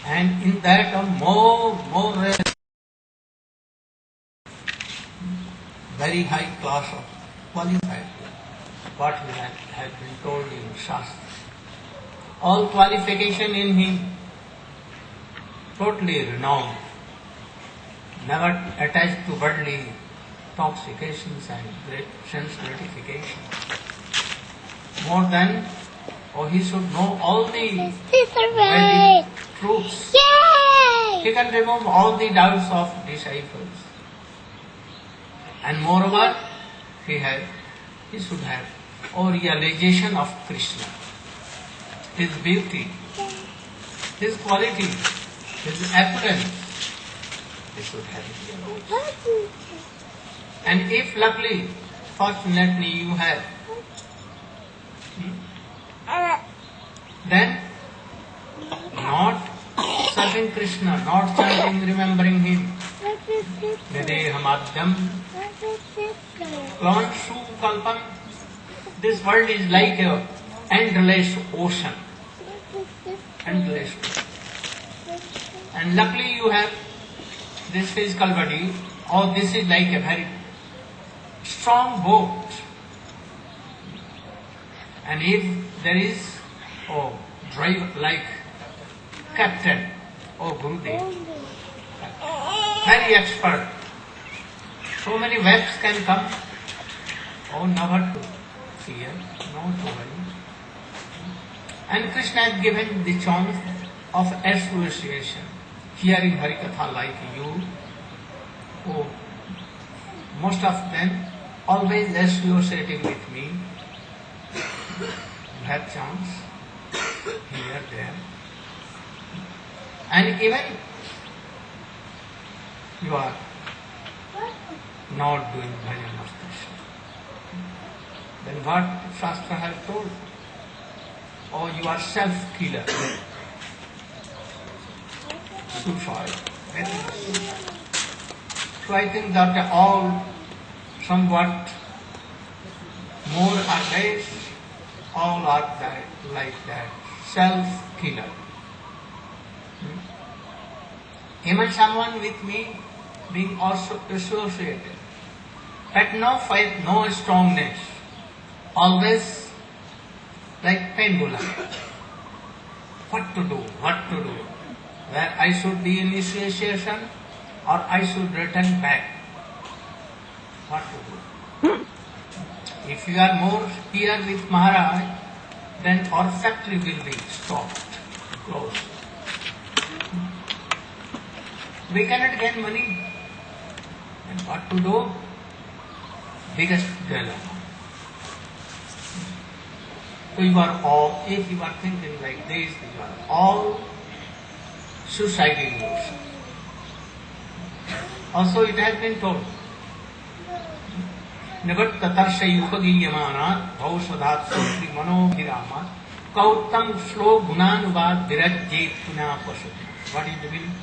And in that more very high class of qualified, what we have been told in Shastra. All qualification in him, totally renowned, never attached to worldly intoxications and great sense gratification. More than, he should know all the Vedic truths. Yay! He can remove all the doubts of disciples. And moreover, he should have realization of Krishna, his beauty, his quality, his appearance. He should have it. And if luckily, fortunately you have, then not serving Krishna, not chanting, remembering him. Videhamadhyam Klanshu Kalpam. This world is like an endless ocean. Endless ocean. And luckily you have this physical body, or this is like a very strong boat. And if there is, drive like captain or Gurudev, very expert, so many waves can come, never to fear, no to worry. And Krishna has given the chance of association, hearing Harikatha like you, most of them always associating with me. You have chance here, there, and even you are not doing bhajan masturbation. Then what Shastra has told? You are self-killer. Suicide. So I think that all somewhat more or less, all are that, like that, self-killer. Even someone with me being also associated, but no fight, no strongness, always like pendulum. What to do? Where I should be in initiation or I should return back. What to do? If you are more here with Maharaj, then our factory will be stopped, closed. We cannot get money. And what to do? Biggest dilemma. So you are all, if you are thinking like this, you are all suicidal motion. Also it has been told, Nagattatarshayupagiyamana bhausvadat sutri manobhirama kauttam shlo gunanuvad virajjet puna pasu. What is the meaning?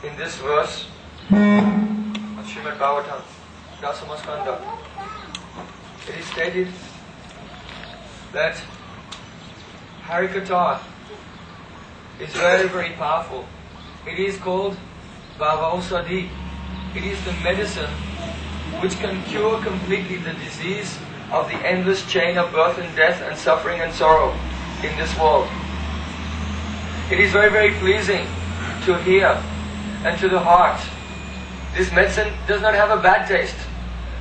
In this verse of Srimad Bhagavatam, Dasamaskanda, it is stated that Harikatha is very, very powerful. It is called Bhavausadi. It is the medicine which can cure completely the disease of the endless chain of birth and death and suffering and sorrow in this world. It is very, very pleasing to hear and to the heart. This medicine does not have a bad taste.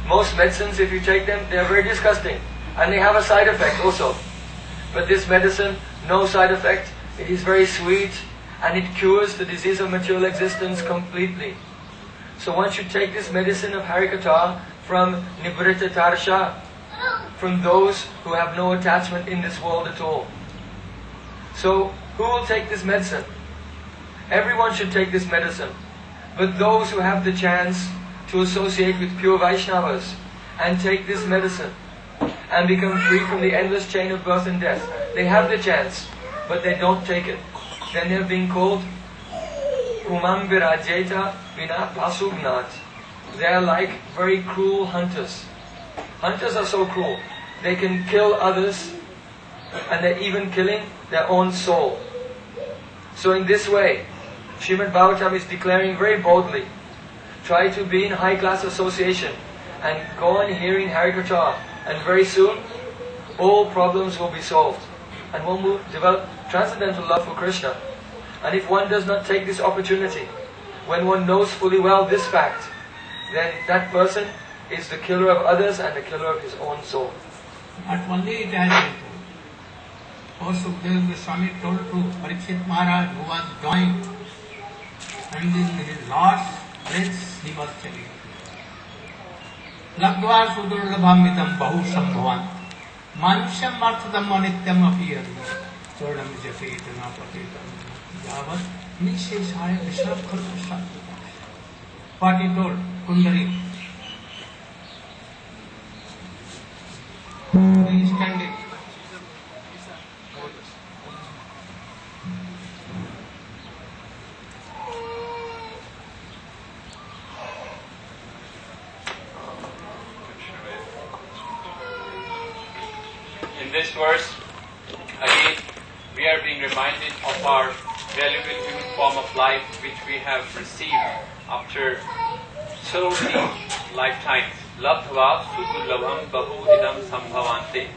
Most medicines, if you take them, they are very disgusting and they have a side effect also. But this medicine, no side effect. It is very sweet and it cures the disease of material existence completely. So one should take this medicine of Harikatha from Nibrita Tarsha, from those who have no attachment in this world at all. So who will take this medicine? Everyone should take this medicine. But those who have the chance to associate with pure Vaishnavas and take this medicine and become free from the endless chain of birth and death, they have the chance, but they don't take it. Then they are being called Umam Virajeta Vina Pasugnat. They are like very cruel hunters. Hunters are so cruel. They can kill others and they're even killing their own soul. So in this way, Srimad Bhagavatam is declaring very boldly, try to be in high class association and go on hearing Harikatha, and very soon all problems will be solved and one will develop transcendental love for Krishna. And if one does not take this opportunity, when one knows fully well this fact, then that person is the killer of others and the killer of his own soul. Not only it has been told. O Sukadeva Goswami told to Parikshit Maharaj, who was joined, and in his last breaths he was telling, Lagva sudurlabhamitam bahu sambhavan manusham arthadam anityam apiyar chordam japetana patetam yavat nisheshaya vishakharvasat. What he told Kundari. He is standing. In this verse, again, we are being reminded of our valuable human form of life which we have received after so many lifetimes. Labdhva sudurlabham bahu idam sambhavante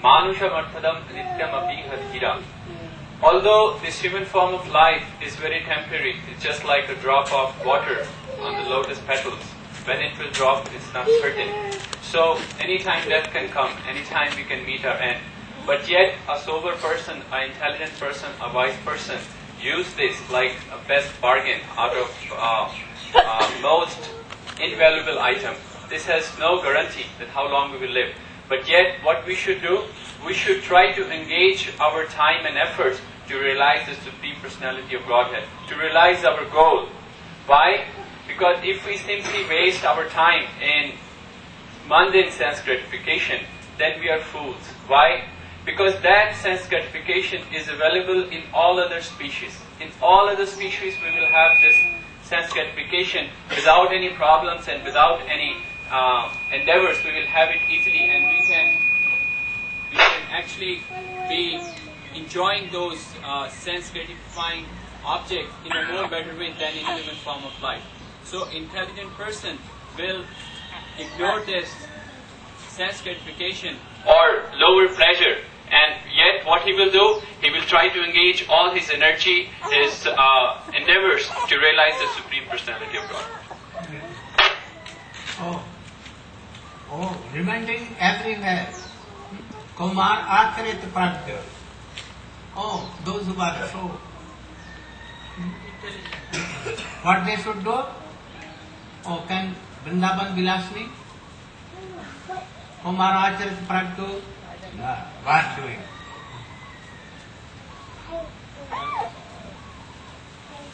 manusham arthadam nityam api hadhira. Although this human form of life is very temporary, it's just like a drop of water on the lotus petals. When it will drop, it's not certain. So, anytime death can come, anytime we can meet our end. But yet, a sober person, an intelligent person, a wise person, use this like a best bargain out of most invaluable item. This has no guarantee that how long we will live. But yet, what we should do, we should try to engage our time and efforts to realize the Supreme Personality of Godhead, to realize our goal. Why? Because if we simply waste our time in mundane sense gratification, then we are fools. Why? Because that sense gratification is available in all other species. In all other species we will have this sense gratification without any problems and without any endeavors. We will have it easily, and we can actually be enjoying those sense gratifying objects in a more better way than in human form of life. So intelligent person will ignore this sense gratification or lower pleasure, and yet what he will do, he will try to engage all his energy, his endeavors to realize the Supreme Personality of God. Reminding everywhere, Kumar Akrit Pragya. Oh, those who are so. What they should do? Oh, can Vrindavan Vilasni? Kumar Akrit Pragya. What doing?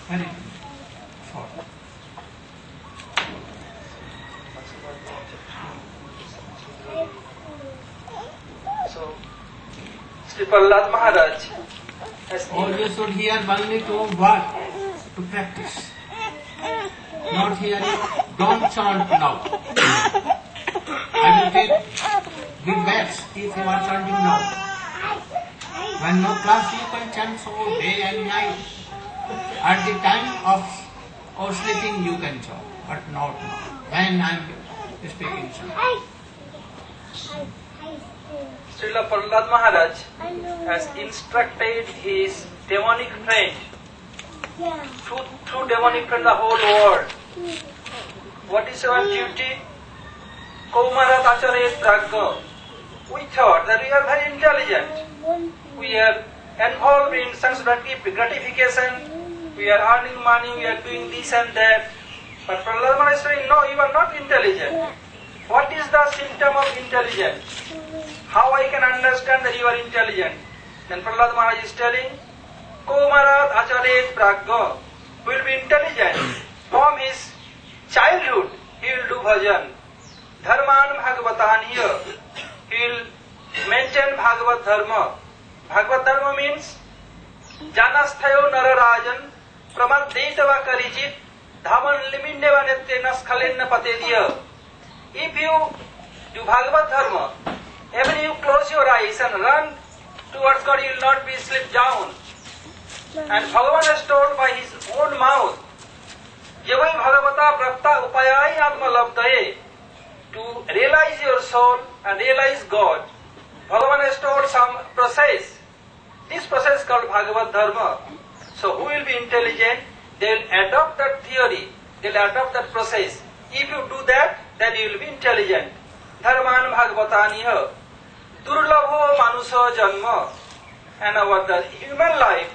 Very short. So, Sri Prahlad Maharaj has... You should hear only to work, to practice. Not hearing, don't chant now. I will take big bets if you are chanting now. When no class you can chant so day and night. At the time of sleeping you can chant, but not now. When I am speaking chant. Srila Prahlad Maharaj has instructed his demonic friend, through demonic friend the whole world. What is our duty? Kaumarat Acharyat Pragya. We thought that we are very intelligent. We are involved in sense gratification. We are earning money, we are doing this and that. But Prahlad Maharaj is saying, no, you are not intelligent. What is the symptom of intelligence? How I can understand that you are intelligent? Then Prahlad Maharaj is telling, Kaumarat Acharyat Pragya will be intelligent. From his childhood, he will do bhajan. Dharman Bhagavataniya, he will maintain Bhagavat Dharma. Bhagavat Dharma means, Janasthayo Nararajan, Pramadetava Karijit, Dhaman Limindeva Nettena Skhalenna Patediya. If you do Bhagavad Dharma. Even you close your eyes and run towards God, you will not be slip down. And Bhagavan has told by his own mouth, Yavai Bhagavata Prakta Upayai Atma Labdaye, to realize your soul and realize God. Bhagavan has told some process. This process is called Bhagavad Dharma. So who will be intelligent? They will adopt that theory. They will adopt that process. If you do that, then you will be intelligent. Dharman Bhagavataniha. Durlabho Manusa Janma. And our the human life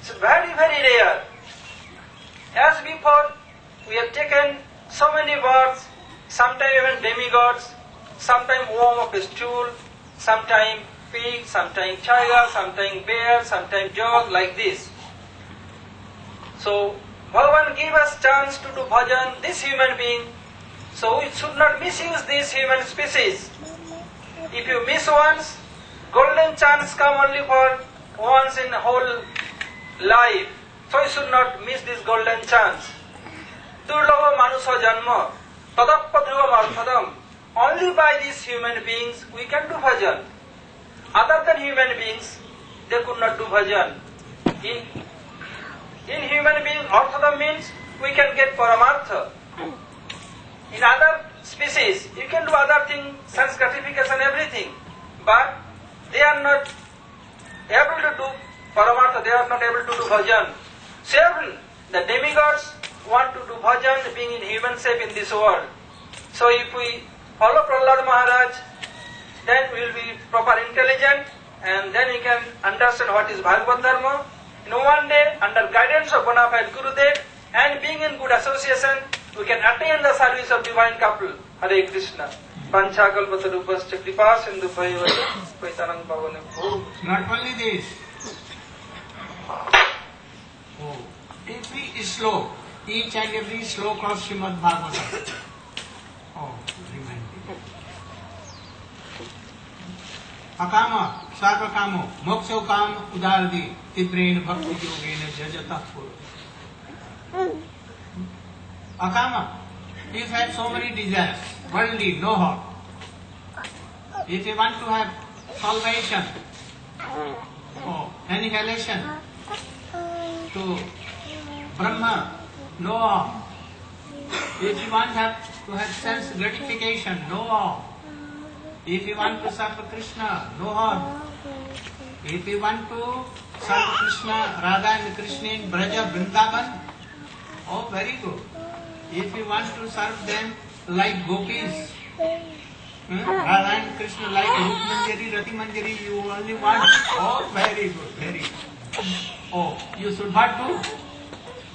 is very, very rare. As before, we have taken so many birds, sometimes even demigods, sometimes worm of a stool, sometimes pig, sometimes tiger, sometimes bear, sometimes dog, like this. So, Bhagavan give us chance to do bhajan, this human being. So we should not misuse this human species. If you miss once, golden chance come only for once in whole life. So you should not miss this golden chance. Durlava manusa janma, tadappadruva marthadam. Only by these human beings we can do bhajan. Other than human beings, they could not do bhajan. In human beings, arthadam means we can get paramartha. In other species, you can do other things, sense gratification, everything. But they are not able to do paramartha, they are not able to do bhajan. So the demigods want to do bhajan being in human shape in this world. So if we follow Prahlad Maharaj, then we will be proper intelligent and then we can understand what is Bhagavad Dharma. In one day, under guidance of bona fide Gurudev and being in good association, we can attain the service of divine couple. Hare Krishna. Panchakalpatarupascha kripa sindhu bhayavata paitanang bhavane bho. Not only this. Every sloka, each and every sloka of Srimad Bhagavatam. Remind me. Akama, sarvakamo, moksho kam udardi, tibrain bhakti yogena jajata pura. Akama, if you have so many desires, worldly, no heart. If you want to have salvation, annihilation, to Brahma, no harm. If you want to have sense gratification, no harm. If you want to serve Krishna, no harm. If you want to serve Krishna, Radha and Krishna in Braja, Vrindavan, very good. If you want to serve them like gopis, Radha and Krishna like Rup Manjari, Rati Manjari, you only want, very good, very good. You should what do?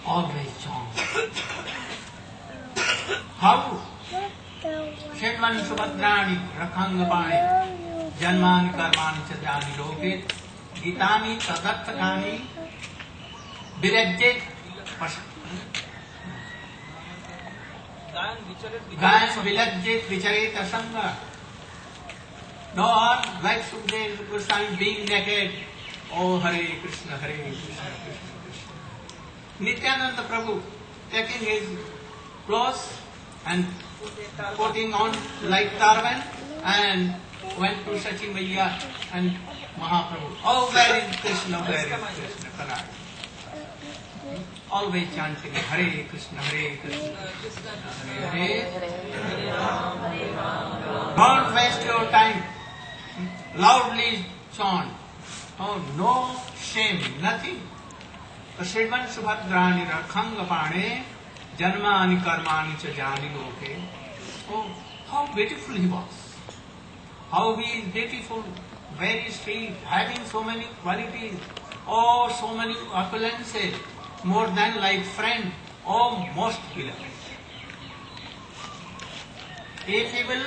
Always chant. How? Shedvan Subhadrani, Rakhangapani, Janman Karmani Chadani Loke, Gitani Tadattakani, Virajjit, Gayan Vilajjit Vichareta Sangha. No one like Sukadeva Goswami being naked. Hare Krishna, Hare Krishna, Krishna Krishna. Nityananda Prabhu taking his clothes and putting on like turban and went to Sachi Maiya and Mahaprabhu. Very Krishna, very Krishna, Kanada. Always chanting Hare Krishna, Hare Krishna, Hare Hare. Don't waste your time. Loudly chant. No shame, nothing. Shrivan Subhadrani Rakhangapane Janmani Karmani Chajani Loke. How beautiful he was. How he is beautiful, very sweet, having so many qualities, so many opulences, more than like friend, most beloved. If he will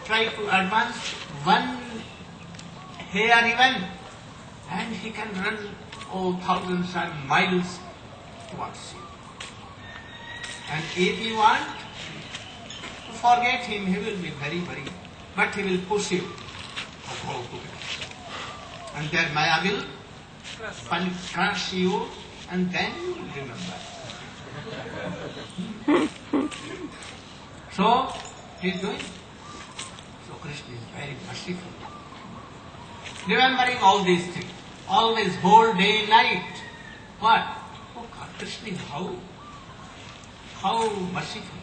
try to advance one hair even, and he can run thousands and miles towards you. And if you want to forget him, he will be very, but he will push you to go together. And then Maya will crush you, and then you will remember. So, he is doing. Krishna is very merciful. Remembering all these things, always whole day, night. What? Oh God, Krishna is how merciful.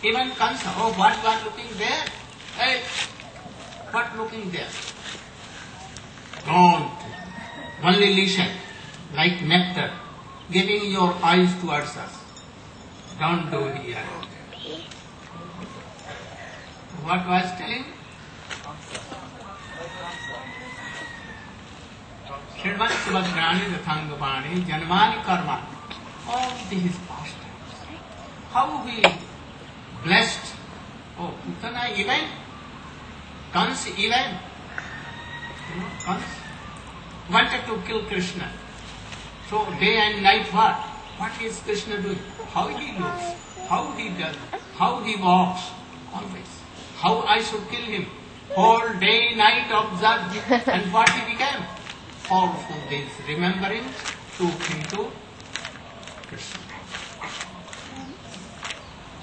Even Kansa, oh what was looking there? Hey, what looking there? Don't. Only listen, like nectar, giving your eyes towards us. Don't do here. What was telling? Shirvan Subhadrani Rathangapani Janmani Karma. All these pastimes. How we blessed. Oh, Putana even. Kans even. Kans wanted to kill Krishna. So day and night what? What is Krishna doing? How he looks, how he does, how he walks, always. How I should kill him. Whole day, night observed, and what he became? Powerful days, remembering took him to Krishna.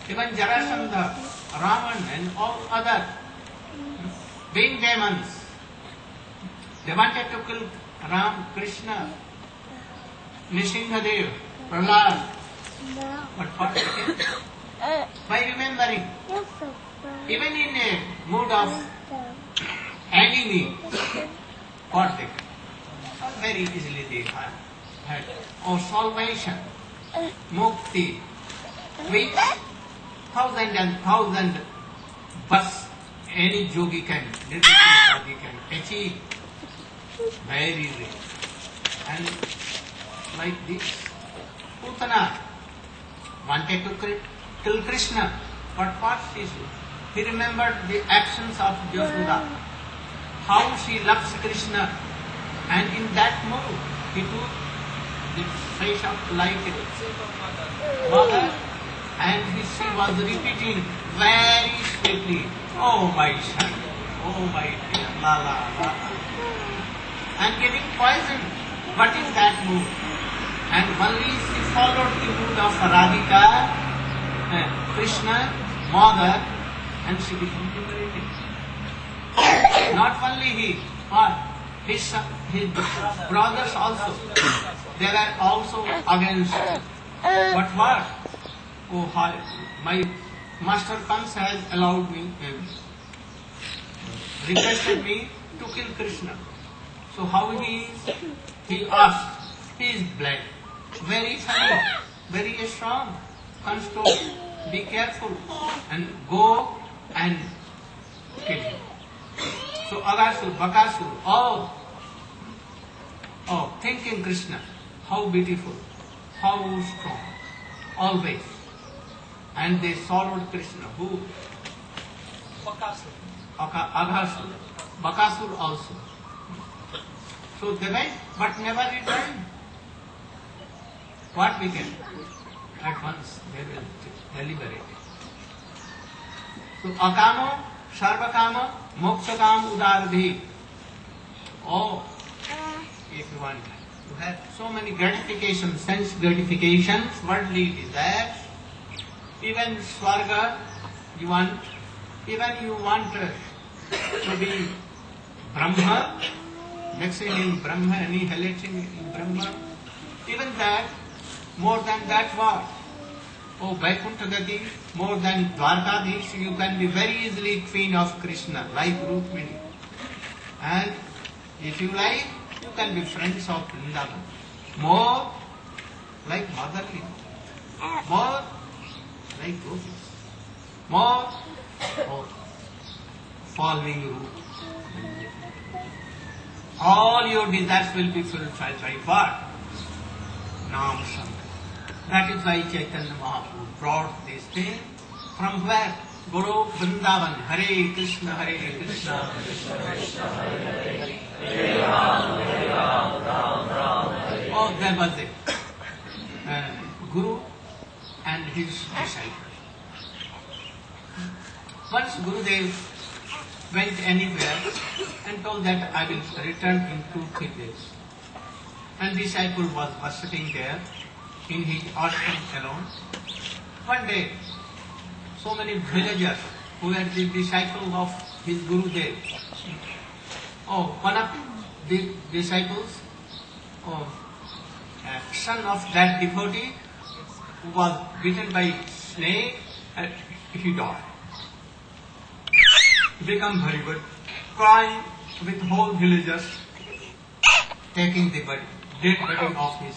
Even Jarasandha, Ravan and all other being demons, they wanted to kill Ram, Krishna, Nishingadev, Prahlad. But what became? By remembering, even in a mood of enemy, what they very easily they had. Or salvation, mukti, which thousand and thousand bus any yogi can achieve very rare. And like this, Putana wanted to kill Krishna, but what she did? He remembered the actions of Yashoda, how she loves Krishna, and in that mood he took the face of like mother, and she was repeating very sweetly, "Oh my son, oh my dear, la la la," and giving poison. But in that mood, and only she followed the mood of Radhika, Krishna, mother, and she became liberated. Not only he, but his brothers also, they were also against. But what? Oh, my master Kansa has allowed me, requested me to kill Krishna. So how he is? He asked. He is black, very funny, very strong. Control, be careful, and go and kill him. So Agasur, Bakasur, all thinking Krishna, how beautiful, how strong, always. And they followed Krishna. Who? Agasur, Bakasur also. So they went, but never returned. What became? At once they will deliberate. So akamo, sarvakama, mokshakam udaradhi. Oh, if you want to have so many gratifications, sense gratifications, worldly desires, even swarga you want, even you want to be Brahma, mixing in Brahma, annihilating in Brahma, even that, more than that what? Oh, Vaikuntha Gati, more than Dwarkadish, you can be very easily queen of Krishna, like Rukmini. And if you like, you can be friends of Vrindavan. More like motherly, more like gopis, more following you. All your desires will be fulfilled by what? Nam Sankar. That is why Chaitanya Mahaprabhu brought this thing from where? Guru Vrindavan. Hare Krishna, Hare Krishna, Krishna Krishna, Hare Hare, Hare Ram, Hare Ram, Ram Ram, Hare Hare. Oh, there was a Guru and his disciple. Once Gurudev went anywhere and told that I will return in 2-3 days. And disciple was sitting there in his ashram alone. One day, so many villagers who were the disciples of his Gurudev. Oh, one of the disciples, son of that devotee, who was bitten by snake, and he died. He became very good, crying with whole villagers, taking the dead body of his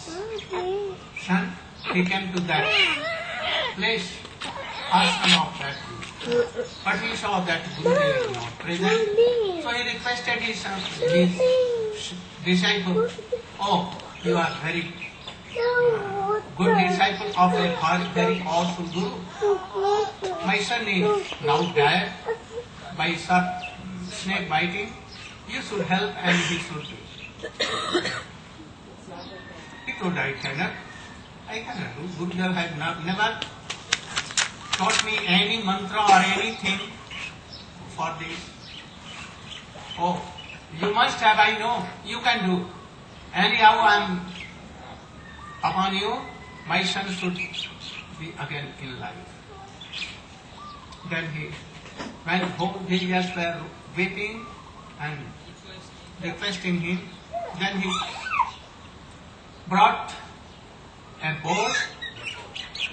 son. He came to that place, ashram of that Guru. But he saw that Gurudev is not present, so he requested his disciple, oh, you are very good disciple of a very powerful Guru. My son is now dead by snake biting. You should help and he should do. He told, I cannot do. Gurudev has never taught me any mantra or anything for this. Oh, you must have, I know, you can do. Anyhow, I am upon you, my son should be again in life. Then when whole villagers were weeping and requesting him, then he brought a board,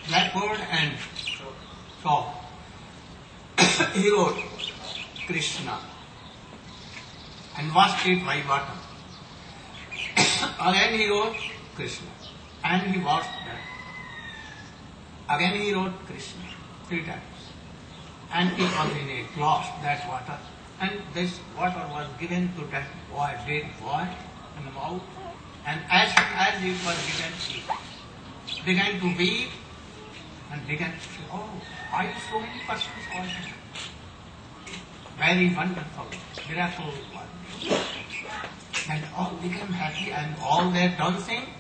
blackboard and chalk. He wrote Krishna and washed it by water. Again he wrote Krishna and he washed that. Again he wrote Krishna 3 times. And it was in a glass, that water. And this water was given to that boy, dead boy, in the mouth. And as soon as it was given, he began to weep and began to say, oh, why so many persons also? Very wonderful, miracle one. And all became happy and all were dancing.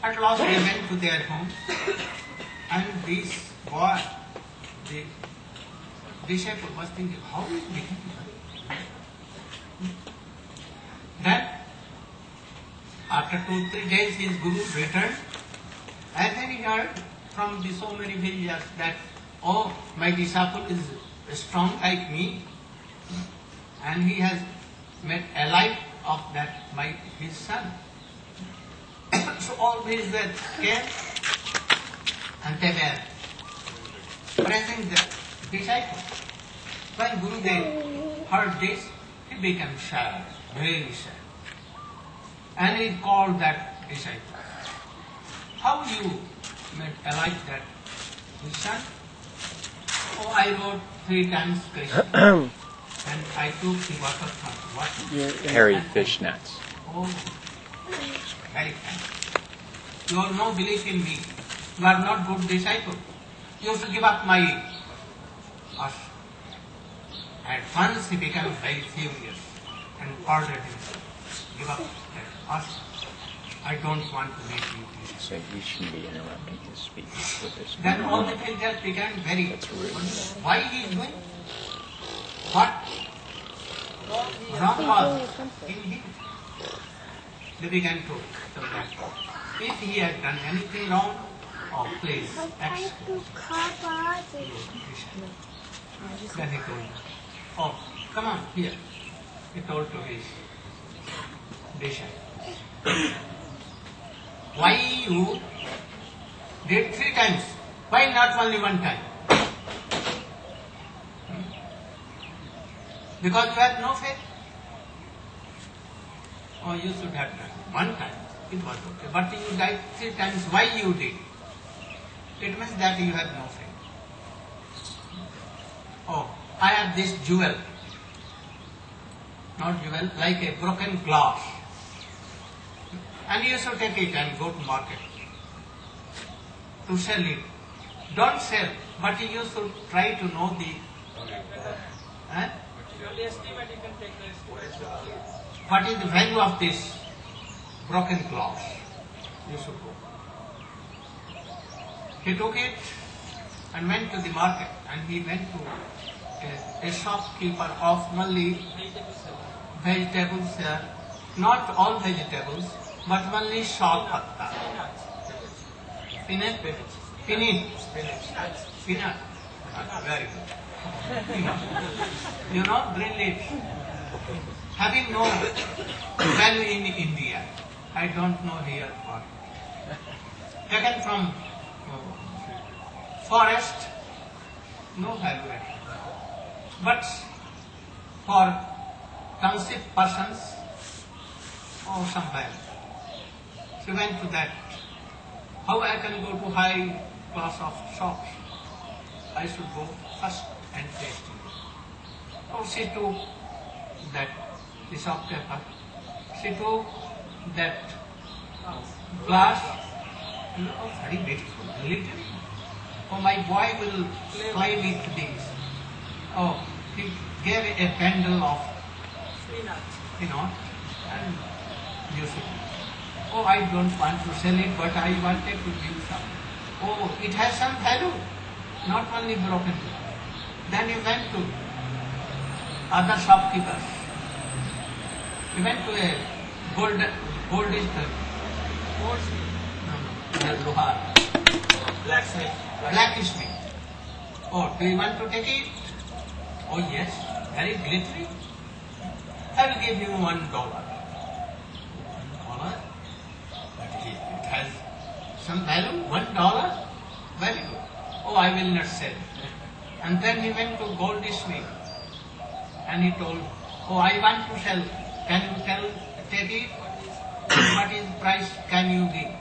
At last they went to their homes. And this boy, the disciple was thinking, how it became? Then, after 2-3 days, his Guru returned, and then he heard from the so many villagers that, oh, my disciple is strong like me, and he has made a life of that his son. So all villagers came, and they were praising the disciple. When Gurudev heard this, he became sad, very sad. And he called that disciple. How you made alive that his son? Oh, I wrote 3 times Krishna. And I took the water from what? Hairy fish nets. Oh, very kind. You have no belief in me. You are not good disciple. You should give up my ashram. At once he became very furious and ordered him to give up that ashram. I don't want to make you please. So we shouldn't be interrupting his speech with this. Then all the villagers began very That's rude. why he is doing what wrong was in him. They began to tell that if he had done anything wrong, oh please excuse. Then he told, oh, come on, here. He told to his disciple, why you did 3 times? Why not only 1 time? Because you have no faith. Oh, you should have done 1 time. It was okay. But you died 3 times. Why you did? It means that you have no faith. Oh, I have this jewel. Not jewel, like a broken glass. And you should take it and go to market to sell it. Don't sell, but you should try to know the what is the value of this broken glass. You should go. He took it and went to the market, and he went to a shopkeeper of only vegetables here, not all vegetables, but only short patta. Spinach. Very good. green leaves, having no value in India. I don't know here what. Taken from forest, no value at all. But for township persons, some value. She went to that. How I can go to high class of shops? I should go first and taste it. She took that piece of paper. She took that glass. Very beautiful, little. My boy will play with this. He gave a bundle of and use it. I don't want to sell it, but I wanted to give some. It has some value, not only broken. Then he went to other shopkeepers. He went to a goldish Lohar. Blacksmith. Do you want to take it? Yes, very glittery. I will give you $1. $1? But it has some value, $1? Very good. I will not sell. And then he went to goldsmith and he told, I want to sell. Can you take it? What is the price can you give?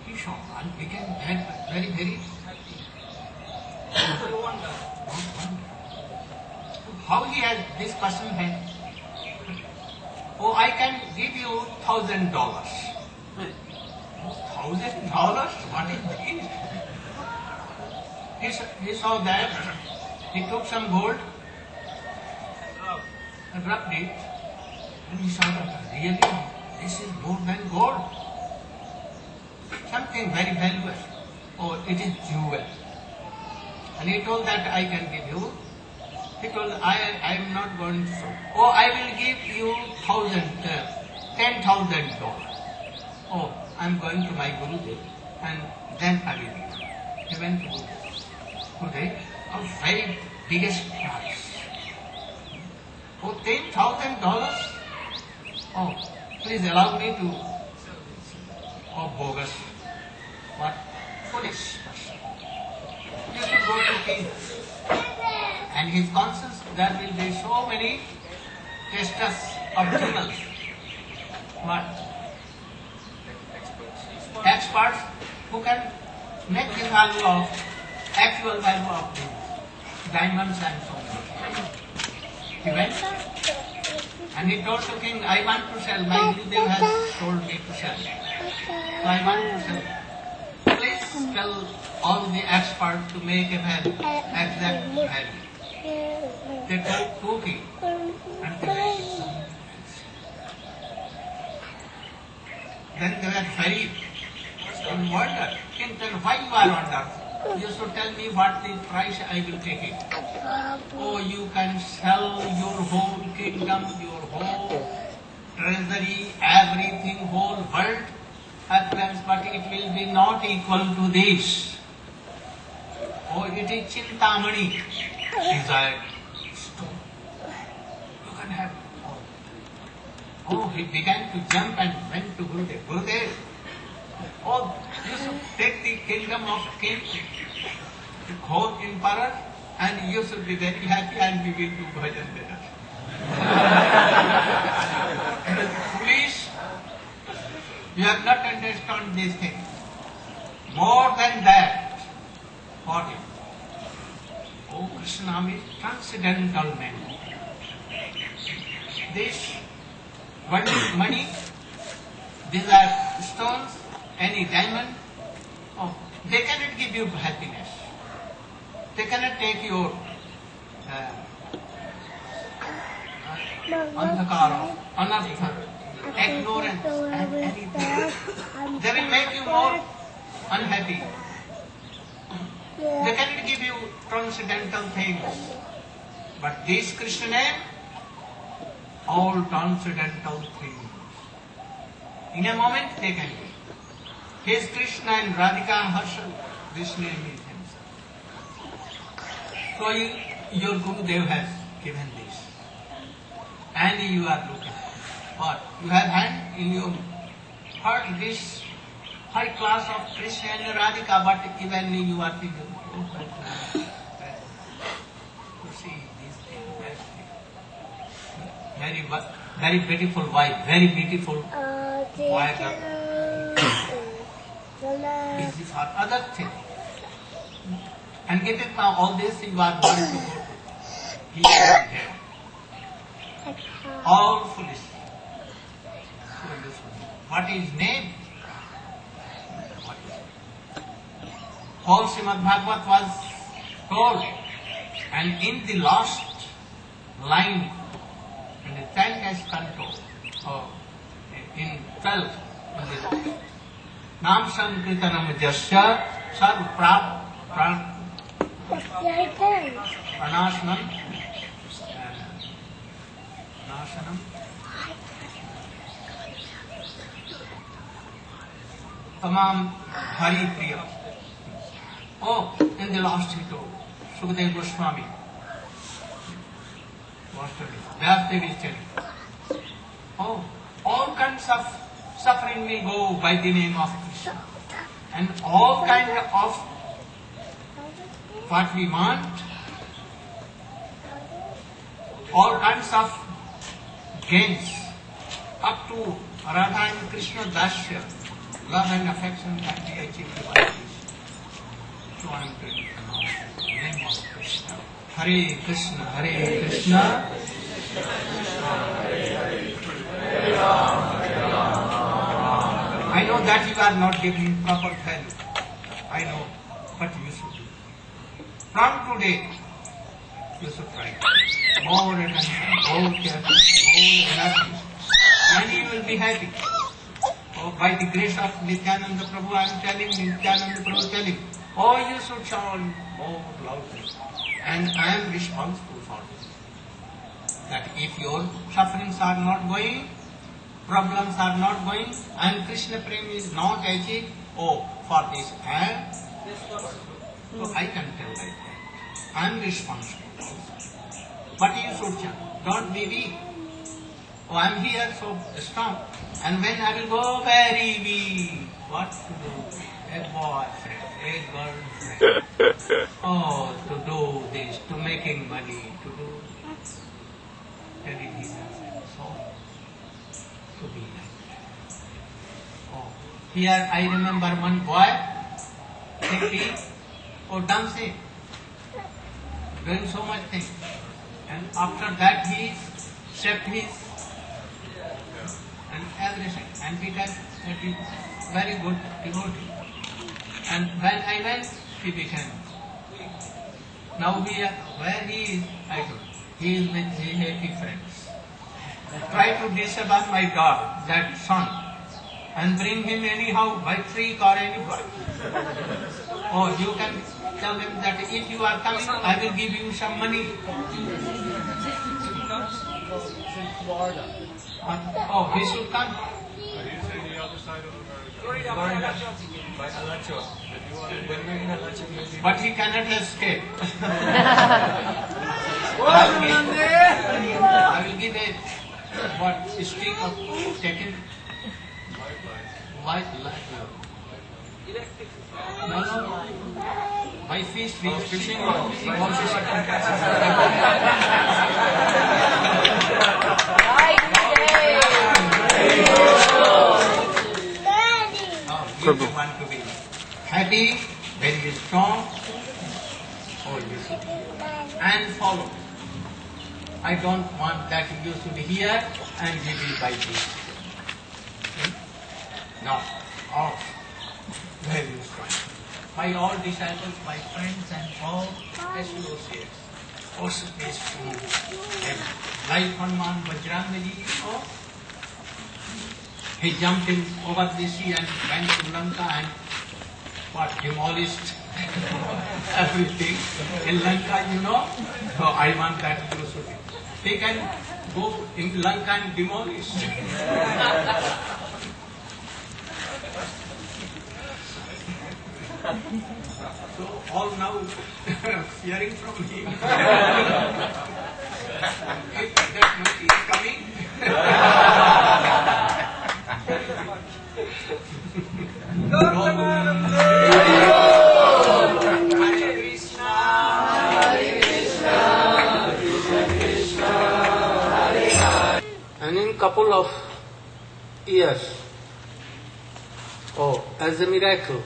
He shocked and became very, very happy. How this person had? I can give you $1,000. $1,000? What is this? He saw that. He took some gold and rubbed it. And he saw that really this is more than gold. Something very valuable. It is jewel. And he told that I can give you. He told, I am not going to sell. I will give you $10,000. I am going to my Gurudev and then I will give you. He went to Gurudev. Very biggest price. $10,000? Please allow me to. Bogus. What? Foolish person. You should go to king. And his conscience, there will be so many testers of journals. What? Experts who can make the value of, actual value of the diamonds and so on. He went and he told the king, I want to sell. My Gurudev has told me to sell. So I want to sell. Please tell all the experts to make a value, exact value. They took it and they made it. Then they were very in wonder. King said, why you are wonder? You should tell me what the price I will take it. You can sell your whole kingdom, your whole treasury, everything, whole world at once, but it will be not equal to this. It is Chintamani, desired stone. You can have all. He began to jump and went to Gurudev. Gurudev, you should take the kingdom of king, the whole emperor, and you should be very happy and we will do bhajan there. Please, you have not understood this thing. More than that, for him. Krishna is transcendental man. This money, these are stones, any diamond, they cannot give you happiness. They cannot take your andhakara, anartha, ignorance and anything. They will make you more unhappy. They cannot give you transcendental things. But this Krishna name, all transcendental things. In a moment they can be. He is Krishna and Radhika Harsha. This name is himself. So your Gurudev has given this. And you are looking what? You have had in your heart this high class of Krishna and Radhika, but even you are thinking, oh, you see these things, very beautiful wife, very beautiful wife. Busy for other things. And get it now, all this you are going to go to. He is there. All foolish. What is name? Whole Srimad Bhagavat was told, and in the last line, in the 10th canto, in 12th, Nam Sankirtanam Jasya Sarv Pranashanam Tamam Hari Priya. Oh, in the last he told, Sukadeva Goswami, Vyasdev is telling, oh, all kinds of suffering will go by the name of Krishna. And all kinds of what we want, all kinds of gains, up to Radha and Krishna Dasya, love and affection can be achieved by this. So I am going to pronounce the name of Krishna. Hare Krishna, Hare Krishna, I know that you are not giving proper value. I know, but you should do. From today, you should try more attention, more careful, more energy, and you will be happy. Oh, by the grace of Nityananda Prabhu, I am telling, Nityananda Prabhu telling, oh, you should shout more loudly. And I am responsible for this. That if your sufferings are not going, problems are not going, and Krishna Prem is not achieved, oh, for this I am responsible. So I can tell like that. I am responsible. But you should chant. Don't be weak. Oh, I am here so strong. And when I will go very weak, what to do? A boyfriend, a girlfriend. Oh, to do this, to making money, to do everything. So, to be like that. Oh, here I remember one boy, thinking, oh, dancing, doing so much things. And after that he stepped his and everything and became a very good devotee. And when I went, he became. Now where he is, I don't know. He is with his happy friends. Try to disable my dog, that son, and bring him anyhow by trick or any way. Oh, you can tell him that if you are coming, I will give you some money. Oh, he should come. But he cannot escape. I will give a stick of taken white light. No. By fish, fishing or you want to be happy, very strong, and follow. I don't want that you should hear and we will buy this. No. Oh, very strong. My all disciples, my friends and all associates. Also is true. Like Hanuman Vajrangaji, oh, he jumped in over the sea and went to Lanka and demolished everything in Lanka, you know. So I want that philosophy. He can go in Lanka and demolish. So all now hearing from him. If that much is coming. Hare Krishna, Hare Krishna, Krishna Krishna, Hare Hare. And in couple of years, as a miracle,